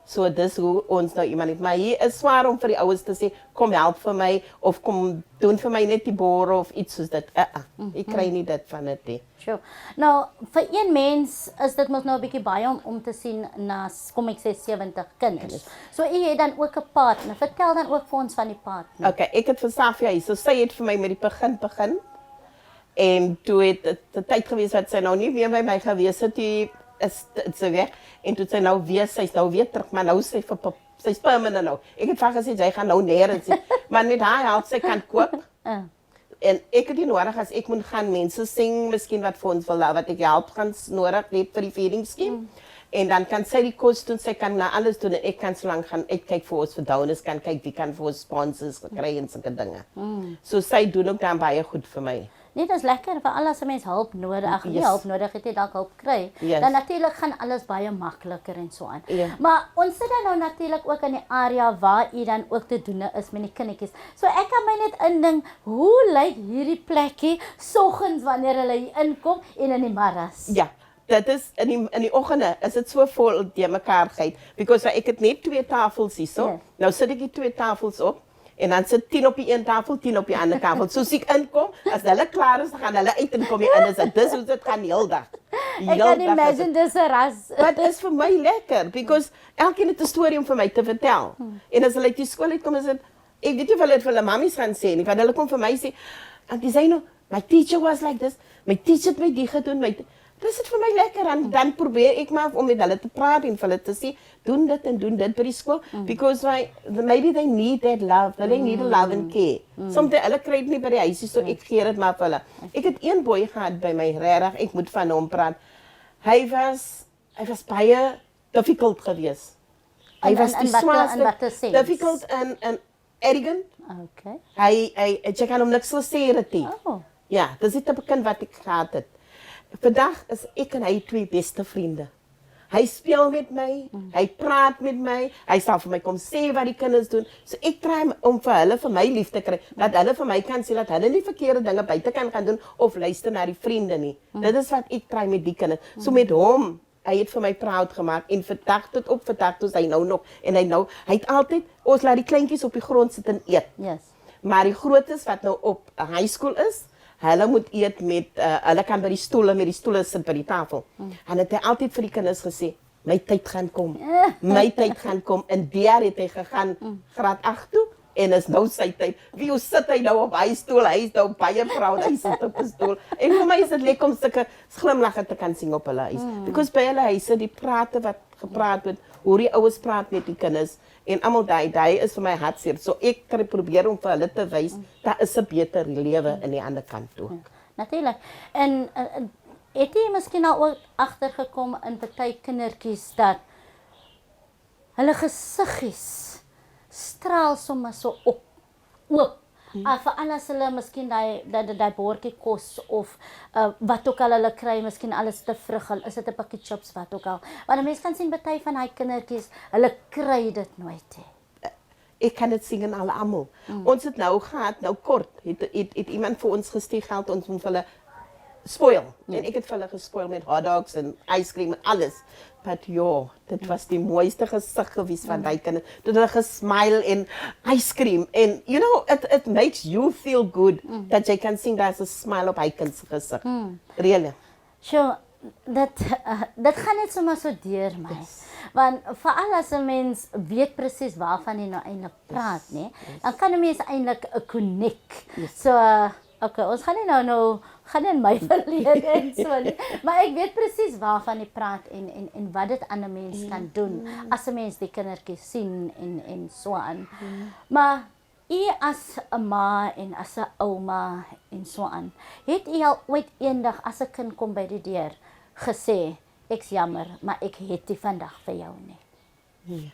So dis hoe ons nou iemand het. Maar hier is swaar om vir die ouers te sê, kom help vir my of kom doen vir my net die bore of iets soos dit. Ek kry nie dit van dit nie. Sure. Nou, vir een mens is dit mos nou 'n bietjie baie om te sien na, kom ek sê 70 kinders. So u het dan ook 'n partner. Vertel dan ook vir ons van die partner. Okay, ek het vir Safia hier. So sy het vir my met die begin. En toe het dit tyd gewees wat sy nou nie weer by my gewees het, is sy weg. En toe sy nou weer, sy's nou weer terug, maar nou sy's permanent nou. Ek het vir gesê sy gaan nou nêrens nie. Maar net haar help, sy kan kook. En ek het nie nodig as ek moet gaan mense sing, miskien wat vir ons wil, wat ek help gaan nodig net vir die feeding scheme. En dan kan sy die kos doen, sy kan na alles doen en ek kan so lank gaan uitkyk vir ons vir donors, kan kyk wie kan vir ons sponsors kry en sulke dinge. So sy doen ook dan baie goed vir my. Nee, dit is lekker vir al as 'n mens hulp nodig, nie hulp nodig het jy dalk hulp kry. Yes. Dan natuurlik gaan alles baie makliker en so aan. Ja. Maar ons sit dan nou natuurlik ook in die area waar u dan ook te doen is met die kindertjies. So ek kan my net indink, hoe lyk hierdie plekkie soggens wanneer hulle hier inkom en in die middags? Ja. Dit is in die oggende is dit so vol te mekaar geit because ek het net 2 tafels hierso. Yes. Nou sit ek die 2 tafels op En dan sit 10 op die een tafel, 10 op die ander tafel. Soos ek inkom, as hulle klaar is, dan gaan hulle uit en kom jy in. Dis hoe dit gaan die hele dag. Ek kan imagine dis 'n ras. Dit is vir my lekker, because elkeen het 'n storie om vir my te vertel. En as hulle uit die skool uitkom, is dit, ek weet nie of hulle dit vir hulle mammies gaan sê nie, want hulle kom vir my sê, Auntie Zaino, my teacher was like this, my teacher het my die gedoen, dis het vir my lekker, en dan probeer ek maar om met hulle te praat en vir hulle te sê, doen dit en doen dit by die skool, because maybe they need that love, they need love and care. Soms hulle kry dit nie by die huisie, so ek gee dit maar vir hulle. Ek het een boy gehad by my, regtig, ek moet van hom praat. Hy was baie difficult geweest. Hy was die swaarste, difficult and arrogant. Okay. Jy kan hom niks sê dit. Ja, dis die tipe kind wat ek gehad het. Vandag is ek en hy 2 beste vriende. Hy speel met my, hy praat met my, hy sal vir my kom sê wat die kinders doen. So ek try om vir hulle vir my lief te kry, dat hulle vir my kan sê dat hulle nie verkeerde dinge buite kan gaan doen of luister na die vriende nie. Dit is wat ek try met die kinders. So met hom, hy het vir my proud gemaak en vandag tot op vandag toe hy nou nog en hy het altyd ons laat die kleintjies op die grond sit en eet. Yes. Maar die grootes wat nou op high school is, hulle moet eet met hulle kan by die stoele sit by die tafel. En het hy altyd vir die kinders gesê, my tyd gaan kom. My tyd gaan kom. En daar het hy gegaan graad 8 toe en is nou sy tyd. Wie sit hy nou op hy stoel? Hy is nou baie proud, hy sit op 'n stoel. En vir my is dit lekker om sulke glimlagge te kan sien op hulle huis. Because by hulle huise die prate wat gepraat word, hoe die ouers praat met die kinders en almal daai is vir my hartseer. So ek probeer om vir hulle te wys daar is 'n beter lewe in die ander kant toe. Natuurlik. En het jy miskien al ook agtergekom in party kindertjies dat hulle gesiggies straal sommer so oop. Veral as hulle miskien daai bordjie kos of wat ook al hulle kry, miskien alles te vrug, is dit 'n pakkie chips wat ook al. Want mense kan sien party van daai kindertjies, hulle kry dit nooit hè. Ek kan dit sien in alle almal. Ons het nou gehad, nou kort, het iemand vir ons gestuur geld ons moet hulle spoil. En ek het vir hulle gespoil met hot dogs en ice cream en alles. But dit was die mooiste gesig gewees van daai kinders. Dit hulle gesmile en ice cream en you know it makes you feel good that jy kan sien there's a smile op hy kind se gesig. Really. Sure. Dat gaan net sommer so deur my. Want veral as 'n mens weet presies waarvan jy nou eintlik praat, nê, dan kan 'n mens eintlik 'n connect. So okay, ons gaan nie nou gaan in my verlede en so nie. Maar ek weet presies waarvan jy praat en wat dit aan 'n mens kan doen as 'n mens die kindertjies sien en so aan. Maar u as 'n ma en as 'n ouma en so aan, het u al ooit eendag as 'n kind kom by die deur gesê, ek's jammer, maar ek het nie vandag vir jou nie. Nee.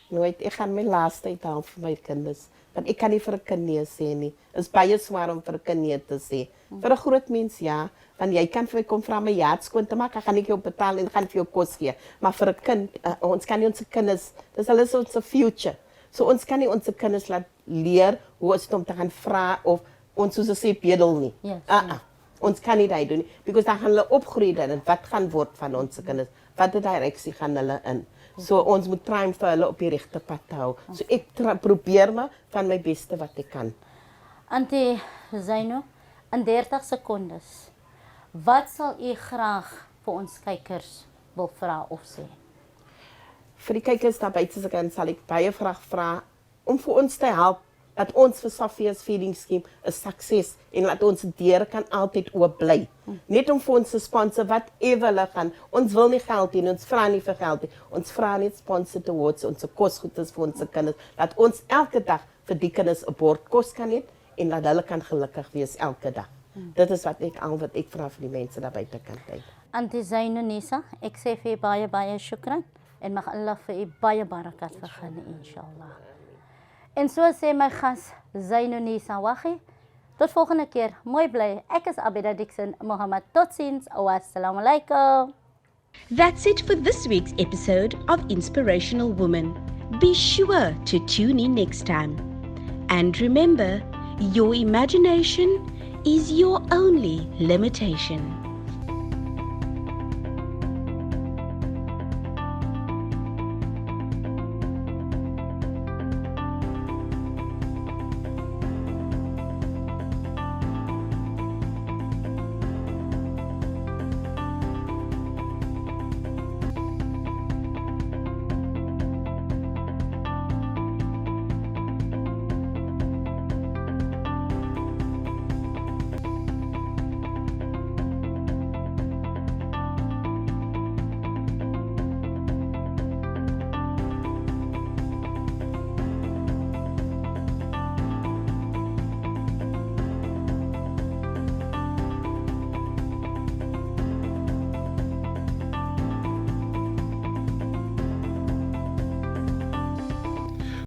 Nooit, ek gaan my laaste uithaal vir my kinders. Want ek kan nie vir 'n kind nee sê nie. Dit is baie swaar om vir 'n kind nee te sê. Vir 'n groot mens ja, want jy kan vir my kom vra my jaart skoon te maak, ek gaan nie jou betaal en gaan vir jou kos gee. Maar vir 'n kind, ons kan nie ons kinders, dis alles ons future. So ons kan nie ons kinders laat leer hoe is dit om te gaan vra of ons soos sê bedel nie. Ons kan nie dit doen nie, because dan gaan hulle opgroei dan en wat gaan word van ons kinders? Watter direksie gaan hulle in? So ons moet try om vir hulle op die regte pad te hou. So ek probeer maar van my beste wat ek kan. Auntie Zaino, in 30 sekondes, wat sal u graag vir ons kykers wil vra of sê? Vir die kykers daar buite se kant sal ek baie graag vra om vir ons te help dat ons vir Safia's feeding scheme 'n sukses en dat ons deure kan altyd oop bly. Net om vir ons te sponsor whatever hulle gaan. Ons wil nie geld hê, ons vra nie vir geld nie. Ons vra net sponsor towards ons kosgoedes vir ons kinders. Dat ons elke dag vir die kinders 'n bord kos kan eet en dat hulle kan gelukkig wees elke dag. Dit is wat ek vra vir die mense daar buite kan kyk. Auntie Zaino Nisa, ek sê vir u baie shukran en mag Allah vir u baie barakat vergun inshallah. En so sê my gas Zaino Nisa Wahi. Tot volgende keer. Mooi bly. Ek is Abida Dixon Mohammed. Totsiens. Assalamu alaikum. That's it for this week's episode of Inspirational Woman. Be sure to tune in next time. And remember, your imagination is your only limitation.